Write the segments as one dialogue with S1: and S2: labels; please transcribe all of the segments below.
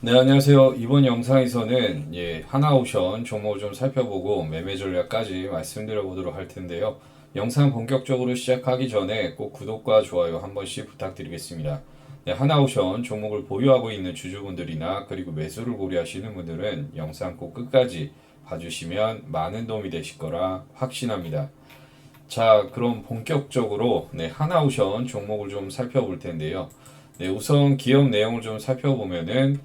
S1: 네, 안녕하세요. 이번 영상에서는 하나오션 종목을 좀 살펴보고 매매 전략까지 말씀드려 보도록 할 텐데요. 영상 본격적으로 시작하기 전에 꼭 구독과 좋아요 한 번씩 부탁드리겠습니다. 네, 하나오션 종목을 보유하고 있는 주주분들이나 그리고 매수를 고려하시는 분들은 영상 꼭 끝까지 봐주시면 많은 도움이 되실 거라 확신합니다. 자, 그럼 본격적으로 하나오션 종목을 좀 살펴볼 텐데요. 네, 우선 기업 내용을 좀 살펴보면은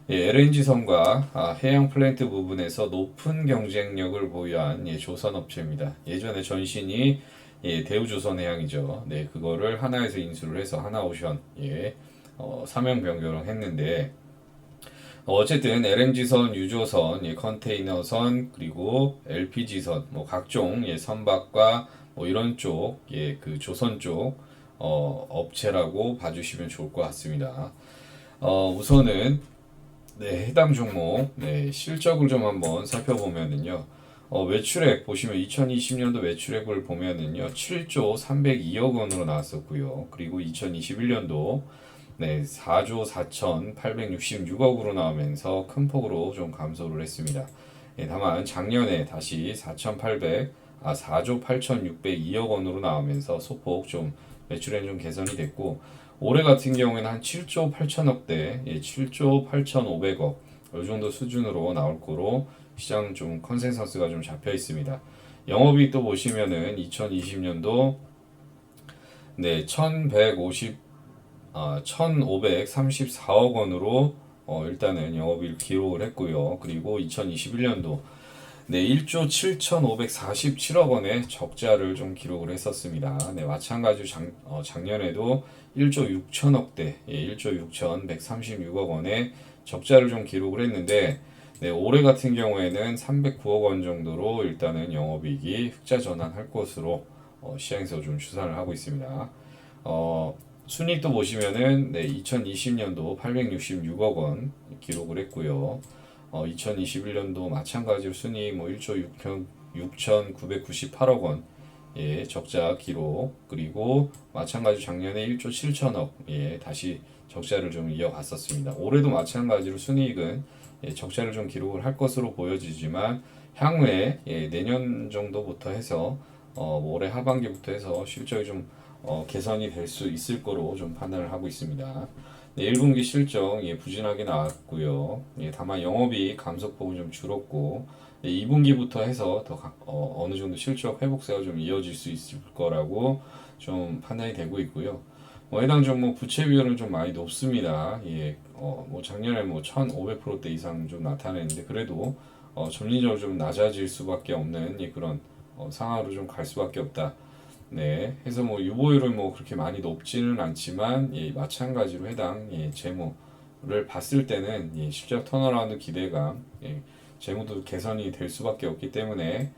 S1: LNG선과 해양 플랜트 부분에서 높은 경쟁력을 보유한 조선업체입니다. 예전에 전신이 대우조선해양이죠. 네, 그거를 하나에서 인수를 해서 하나오션 사명 변경을 했는데 어쨌든 LNG선, 유조선, 컨테이너선, 그리고 LPG선, 뭐 각종 선박과 뭐 이런 쪽, 그 조선 쪽 업체라고 봐주시면 좋을 것 같습니다. 우선은 해당 종목 실적을 좀 한번 살펴보면은요. 매출액 보시면 2020년도 매출액을 보면은요. 7조 302억 원으로 나왔었고요. 그리고 2021년도 4조 4,866억으로 나오면서 큰 폭으로 좀 감소를 했습니다. 다만 작년에 다시 4조 8,602억 원으로 나오면서 소폭 좀 매출액 좀 개선이 됐고 올해 같은 경우에는 한 7조 8천억대, 7조 8,500억 이 정도 수준으로 나올 거로 시장 좀 컨센서스가 좀 잡혀 있습니다. 영업이익 또 보시면은 2020년도 1,534억 원으로 일단은 영업이익 기록을 했고요. 그리고 2021년도 1조 7,547억 원의 적자를 좀 기록을 했었습니다. 마찬가지로 작년에도 1조 6천억대, 1조 6,136억 원의 적자를 좀 기록을 했는데, 올해 같은 경우에는 309억 원 정도로 일단은 영업이익이 흑자 전환할 것으로 시장에서 좀 추산을 하고 있습니다. 순이익도 보시면은 2020년도 866억 원 기록을 했고요. 2021년도 마찬가지로 순이익 뭐 1조 6,998억 원 적자 기록 그리고 마찬가지로 작년에 1조 7천억 다시 적자를 좀 이어갔었습니다. 올해도 마찬가지로 순이익은 적자를 좀 기록을 할 것으로 보여지지만 향후에 내년 정도부터 해서 뭐 올해 하반기부터 해서 실적이 좀 개선이 될 수 있을 거로 좀 판단을 하고 있습니다. 1분기 실적 부진하게 나왔고요. 다만 영업이 감소폭은 좀 줄었고 2분기부터 해서 더 어느 정도 실적 회복세가 좀 이어질 수 있을 거라고 좀 판단이 되고 있고요. 해당 종목 부채 비율은 좀 많이 높습니다. 뭐 작년에 뭐 1,500%대 이상 좀 나타냈는데 그래도 점진적으로 좀 낮아질 수밖에 없는 그런 상황으로 좀 갈 수밖에 없다. 해서 뭐 유보율은 뭐 그렇게 많이 높지는 않지만 마찬가지로 해당 재무를 봤을 때는 실적 턴어라운드 기대감, 재무도 개선이 될 수밖에 없기 때문에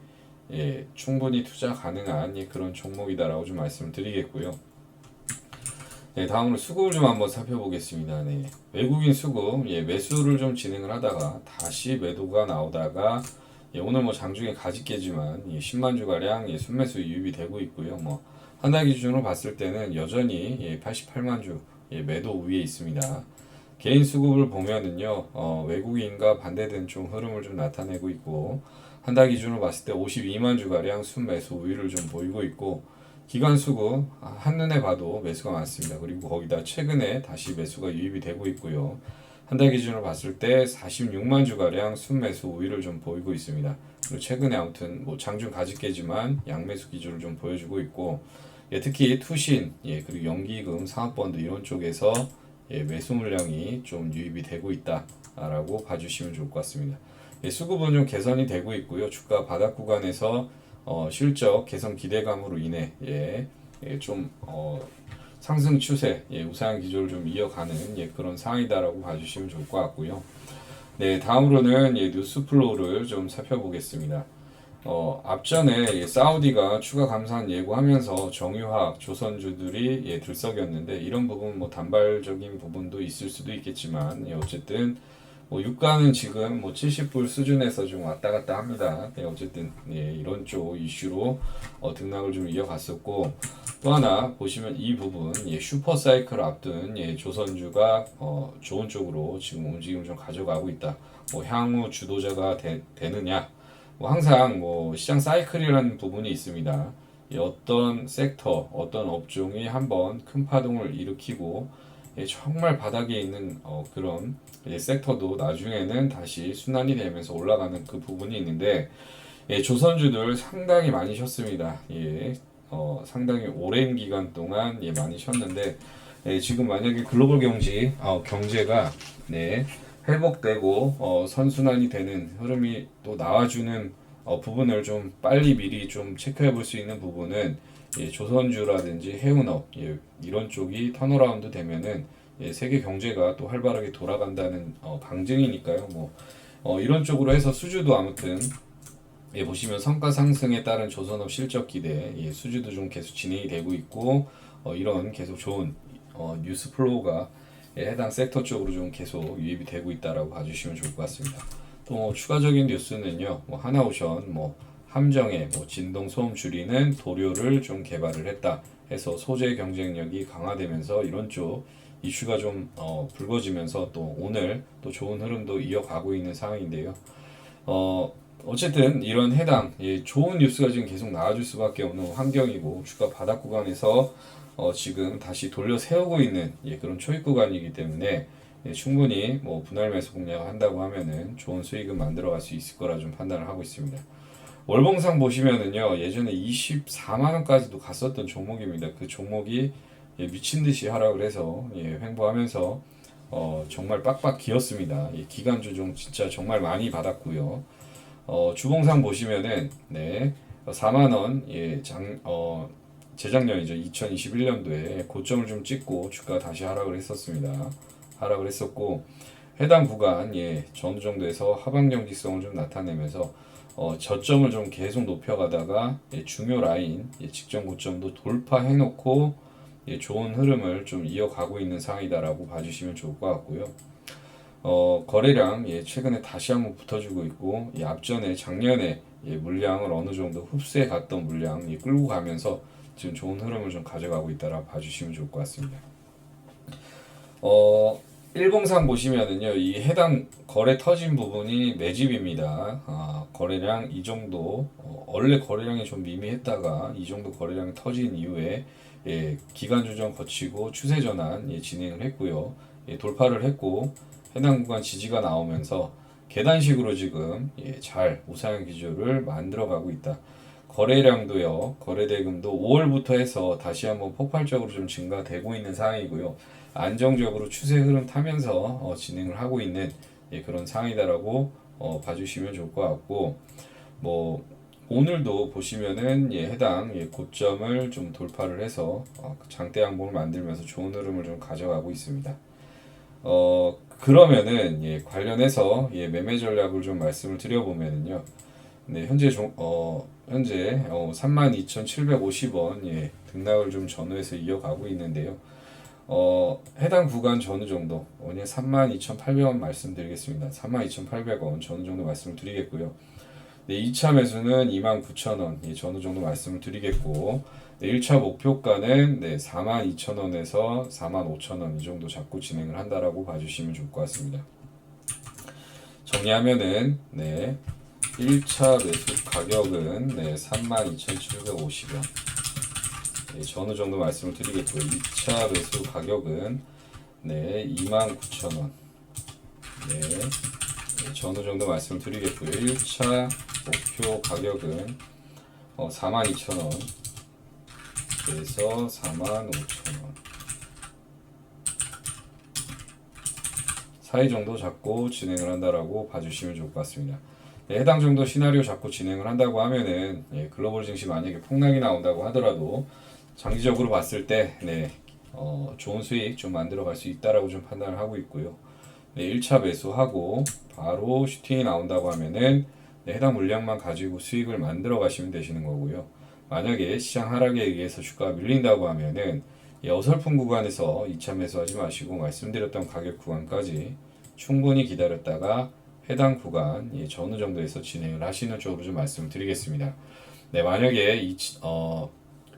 S1: 충분히 투자 가능한 그런 종목이다라고 좀 말씀을 드리겠고요. 다음으로 수급을 좀 한번 살펴보겠습니다. 외국인 수급 매수를 좀 진행을 하다가 다시 매도가 나오다가 오늘 뭐 장중에 가지 깨지만 10만 주가량 순매수 유입이 되고 있고요. 뭐 한 달 기준으로 봤을 때는 여전히 88만 주 매도 우위에 있습니다. 개인 수급을 보면은요 외국인과 반대된 좀 흐름을 좀 나타내고 있고 한 달 기준으로 봤을 때 52만 주가량 순매수 우위를 좀 보이고 있고 기관 수급 한눈에 봐도 매수가 많습니다. 그리고 거기다 최근에 다시 매수가 유입이 되고 있고요. 한 달 기준으로 봤을 때 46만 주가량 순매수 우위를 좀 보이고 있습니다. 그리고 최근에 아무튼 뭐 장중 가집게지만 양매수 기조를 좀 보여주고 있고 특히 투신 그리고 연기금 상업펀드 이런 쪽에서 매수 물량이 좀 유입이 되고 있다라고 봐주시면 좋을 것 같습니다. 수급은 좀 개선이 되고 있고요. 주가 바닥 구간에서 실적 개선 기대감으로 인해 좀 상승 추세 우상향 기조를 좀 이어가는 그런 상황이다라고 봐주시면 좋을 것 같고요. 다음으로는 뉴스 플로우를 좀 살펴보겠습니다. 앞전에 사우디가 추가 감산 예고하면서 정유화학 조선주들이 들썩였는데 이런 부분 뭐 단발적인 부분도 있을 수도 있겠지만 어쨌든 뭐 유가는 지금 뭐 70불 수준에서 좀 왔다 갔다 합니다. 네, 어쨌든 예, 이런 쪽 이슈로 등락을 좀 이어갔었고 또 하나 보시면 이 부분 예, 슈퍼 사이클 앞둔 예, 조선주가 좋은 쪽으로 지금 움직임을 좀 가져가고 있다. 뭐 향후 주도자가 되느냐? 뭐 항상 뭐 시장 사이클이라는 부분이 있습니다. 이 어떤 섹터, 어떤 업종이 한번 큰 파동을 일으키고 예, 정말 바닥에 있는 그런 예, 섹터도 나중에는 다시 순환이 되면서 올라가는 그 부분이 있는데 예, 조선주들 상당히 많이 쉬었습니다. 예, 상당히 오랜 기간 동안 예, 많이 쉬었는데 예, 지금 만약에 글로벌 경제가 네, 회복되고 선순환이 되는 흐름이 또 나와주는 부분을 좀 빨리 미리 좀 체크해 볼 수 있는 부분은 예, 조선주라든지 해운업 예, 이런 쪽이 턴어라운드 되면은 예, 세계 경제가 또 활발하게 돌아간다는 방증이니까요. 뭐 이런 쪽으로 해서 수주도 아무튼 예, 보시면 성과 상승에 따른 조선업 실적 기대 예, 수주도 좀 계속 진행이 되고 있고 이런 계속 좋은 뉴스 플로우가 예, 해당 섹터 쪽으로 좀 계속 유입이 되고 있다라고 봐주시면 좋을 것 같습니다. 또 추가적인 뉴스는요, 뭐 하나오션, 뭐 함정에 뭐 진동 소음 줄이는 도료를 좀 개발을 했다 해서 소재 경쟁력이 강화되면서 이런 쪽 이슈가 좀 불거지면서 또 오늘 또 좋은 흐름도 이어가고 있는 상황인데요. 어쨌든 이런 해당 예, 좋은 뉴스가 지금 계속 나와줄 수밖에 없는 환경이고 주가 바닥 구간에서 지금 다시 돌려 세우고 있는 예, 그런 초입 구간이기 때문에 예, 충분히 뭐 분할 매수 공략을 한다고 하면은 좋은 수익은 만들어갈 수 있을 거라 좀 판단을 하고 있습니다. 월봉상 보시면은요 예전에 24만 원까지도 갔었던 종목입니다. 그 종목이 예, 미친 듯이 하락을 해서 예, 횡보하면서 정말 빡빡 기었습니다. 예, 기간주 좀 진짜 정말 많이 받았고요. 주봉상 보시면은 네 4만 원 예, 재작년이죠. 2021년도에 고점을 좀 찍고 주가 다시 하락을 했었습니다. 하락을 했었고 해당 구간 예, 어느 정도에서 하방 경직성을 좀 나타내면서 저점을 좀 계속 높여가다가 예, 중요 라인 예, 직전 고점도 돌파해 놓고 예, 좋은 흐름을 좀 이어가고 있는 상황이다라고 봐주시면 좋을 것 같고요. 거래량 예, 최근에 다시 한번 붙어주고 있고 예, 앞전에 작년에 예, 물량을 어느 정도 흡수해 갔던 물량 예, 끌고 가면서 지금 좋은 흐름을 좀 가져가고 있다라 봐주시면 좋을 것 같습니다. 일봉상 보시면은요, 이 해당 거래 터진 부분이 매집입니다. 거래량 이 정도, 원래 거래량이 좀 미미했다가 이 정도 거래량이 터진 이후에 예, 기간 조정 거치고 추세 전환 예, 진행을 했고요. 예, 돌파를 했고 해당 구간 지지가 나오면서 계단식으로 지금 예, 잘 우상향 기조를 만들어가고 있다. 거래량도요, 거래대금도 5월부터 해서 다시 한번 폭발적으로 좀 증가되고 있는 상황이고요. 안정적으로 추세 흐름 타면서 진행을 하고 있는 예, 그런 상황이다라고 봐주시면 좋을 것 같고, 뭐 오늘도 보시면은 예, 해당 예, 고점을 좀 돌파를 해서 장대 양봉을 만들면서 좋은 흐름을 좀 가져가고 있습니다. 그러면은 예, 관련해서 예, 매매 전략을 좀 말씀을 드려보면은요. 네, 현재 32,750원 예, 등락을 좀 전후해서 이어가고 있는데요. 해당 구간 전후 정도, 오늘 32,800원 말씀드리겠습니다. 32,800원 전후 정도 말씀을 드리겠고요. 네, 2차 매수는 29,000원 예, 전후 정도 말씀을 드리겠고, 네, 1차 목표가는 네, 42,000원에서 45,000원 이 정도 잡고 진행을 한다라고 봐주시면 좋을 것 같습니다. 정리하면은 네, 1차 매수 가격은 네, 32,750원 네, 전후 정도 말씀을 드리겠고요. 2차 매수 가격은 네, 29,000원 네, 네, 전후 정도 말씀을 드리겠고요. 1차 목표 가격은 42,000원 그래서 45,000원 사이 정도 잡고 진행을 한다라고 봐주시면 좋을 것 같습니다. 네, 해당 정도 시나리오 잡고 진행을 한다고 하면은 예, 글로벌 증시 만약에 폭락이 나온다고 하더라도 장기적으로 봤을 때 네, 좋은 수익 좀 만들어 갈 수 있다라고 좀 판단을 하고 있고요. 네, 1차 매수하고 바로 슈팅이 나온다고 하면은 네, 해당 물량만 가지고 수익을 만들어 가시면 되시는 거고요. 만약에 시장 하락에 의해서 주가가 밀린다고 하면은 이 어설픈 구간에서 2차 매수하지 마시고 말씀드렸던 가격 구간까지 충분히 기다렸다가 해당 구간 전후 정도에서 진행을 하시는 쪽으로 좀 말씀을 드리겠습니다. 네, 만약에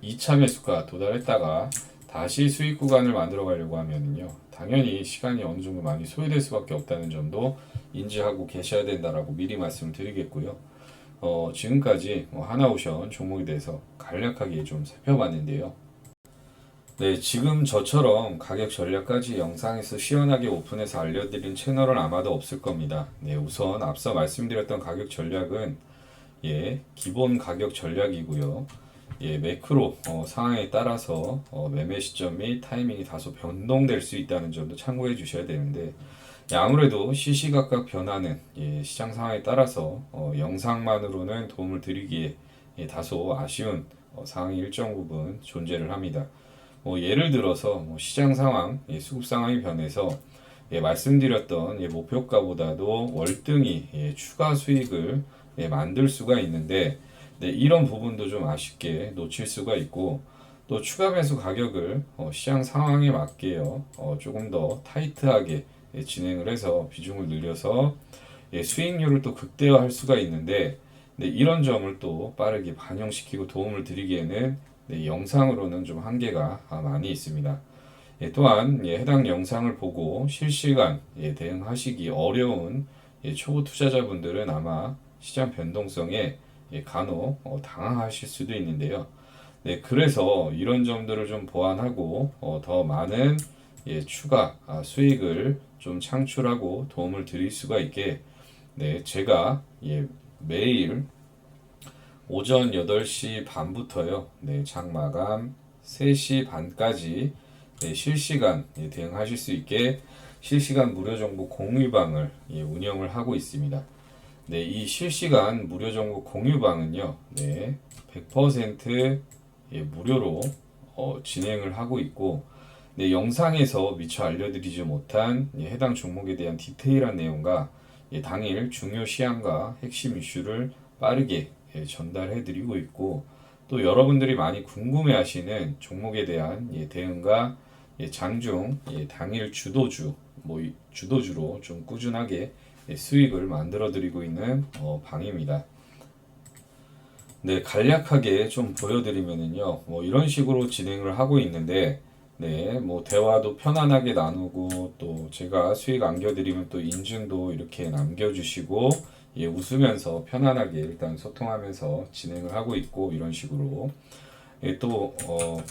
S1: 2차 매수가 도달했다가 다시 수익 구간을 만들어 가려고 하면은요, 당연히 시간이 어느 정도 많이 소요될 수밖에 없다는 점도 인지하고 계셔야 된다라고 미리 말씀을 드리겠고요. 지금까지 하나오션 종목에 대해서 간략하게 좀 살펴봤는데요. 네, 지금 저처럼 가격 전략까지 영상에서 시원하게 오픈해서 알려드린 채널은 아마도 없을 겁니다. 네, 우선 앞서 말씀드렸던 가격 전략은 기본 가격 전략이고요. 매크로 상황에 따라서 매매 시점 및 타이밍이 다소 변동될 수 있다는 점도 참고해 주셔야 되는데, 아무래도 시시각각 변하는 시장 상황에 따라서 영상만으로는 도움을 드리기에 다소 아쉬운 상황이 일정 부분 존재를 합니다. 예를 들어서 시장 상황, 수급 상황이 변해서 말씀드렸던 목표가보다도 월등히 추가 수익을 만들 수가 있는데, 이런 부분도 좀 아쉽게 놓칠 수가 있고, 또 추가 매수 가격을 시장 상황에 맞게요 조금 더 타이트하게 진행을 해서 비중을 늘려서 수익률을 또 극대화할 수가 있는데, 이런 점을 또 빠르게 반영시키고 도움을 드리기에는 영상으로는 좀 한계가 많이 있습니다. 또한 해당 영상을 보고 실시간 대응하시기 어려운 초보 투자자분들은 아마 시장 변동성에 간혹 당황하실 수도 있는데요. 그래서 이런 점들을 좀 보완하고 더 많은 추가 수익을 좀 창출하고 도움을 드릴 수가 있게 제가 매일 오전 8시 반부터요. 장 마감 3시 반까지 실시간 대응하실 수 있게 실시간 무료 정보 공유방을 운영을 하고 있습니다. 이 실시간 무료 정보 공유방은요. 100% 무료로 진행을 하고 있고, 영상에서 미처 알려드리지 못한 해당 종목에 대한 디테일한 내용과 당일 중요 시황과 핵심 이슈를 빠르게 전달해드리고 있고, 또 여러분들이 많이 궁금해하시는 종목에 대한 대응과 장중 당일 주도주로 좀 꾸준하게 수익을 만들어드리고 있는 방입니다. 간략하게 좀 보여드리면은요, 이런 식으로 진행을 하고 있는데, 대화도 편안하게 나누고, 또 제가 수익 안겨드리면 또 인증도 이렇게 남겨주시고, 웃으면서 편안하게 일단 소통하면서 진행을 하고 있고, 이런 식으로. 또,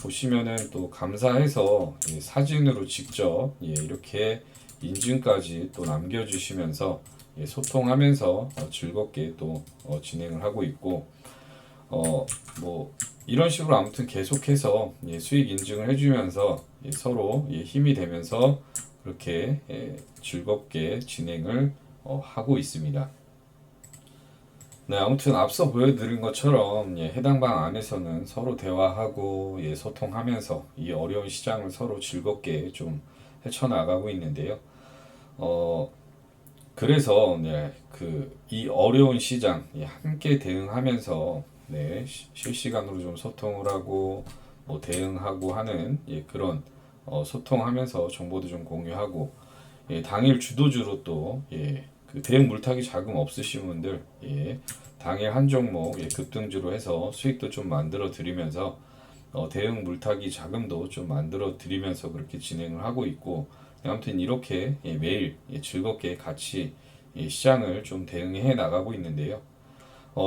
S1: 보시면은 또 감사해서 사진으로 직접 이렇게 인증까지 또 남겨주시면서 소통하면서 즐겁게 또 진행을 하고 있고, 이런 식으로 아무튼 계속해서 수익 인증을 해주면서 서로 힘이 되면서 그렇게 즐겁게 진행을 하고 있습니다. 아무튼 앞서 보여드린 것처럼 해당 방 안에서는 서로 대화하고 소통하면서 이 어려운 시장을 서로 즐겁게 좀 헤쳐나가고 있는데요. 그래서 이 어려운 시장 함께 대응하면서 실시간으로 좀 소통을 하고 대응하고 하는 그런 소통하면서 정보도 좀 공유하고, 당일 주도주로 또 그 대응 물타기 자금 없으신 분들 당일 한 종목 급등주로 해서 수익도 좀 만들어 드리면서 대응 물타기 자금도 좀 만들어 드리면서 그렇게 진행을 하고 있고, 아무튼 이렇게 매일 즐겁게 같이 시장을 좀 대응해 나가고 있는데요.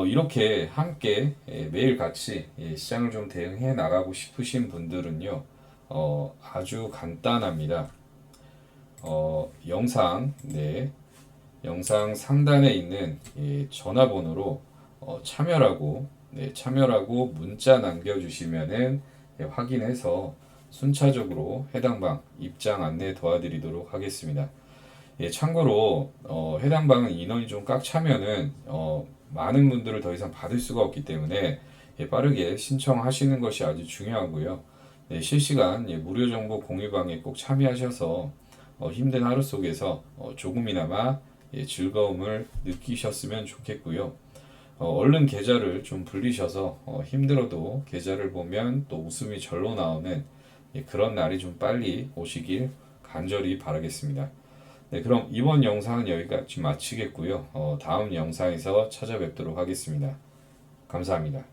S1: 이렇게 함께 매일 같이 시장을 좀 대응해 나가고 싶으신 분들은요, 아주 간단합니다. 영상 상단에 있는 전화번호로 참여라고 문자 남겨주시면은 확인해서 순차적으로 해당 방 입장 안내 도와드리도록 하겠습니다. 참고로 해당 방은 인원이 좀 꽉 차면은 많은 분들을 더 이상 받을 수가 없기 때문에 빠르게 신청하시는 것이 아주 중요하고요. 실시간 무료 정보 공유방에 꼭 참여하셔서 힘든 하루 속에서 조금이나마 즐거움을 느끼셨으면 좋겠고요. 얼른 계좌를 좀 불리셔서 힘들어도 계좌를 보면 또 웃음이 절로 나오는 그런 날이 좀 빨리 오시길 간절히 바라겠습니다. 네, 그럼 이번 영상은 여기까지 마치겠고요. 다음 영상에서 찾아뵙도록 하겠습니다. 감사합니다.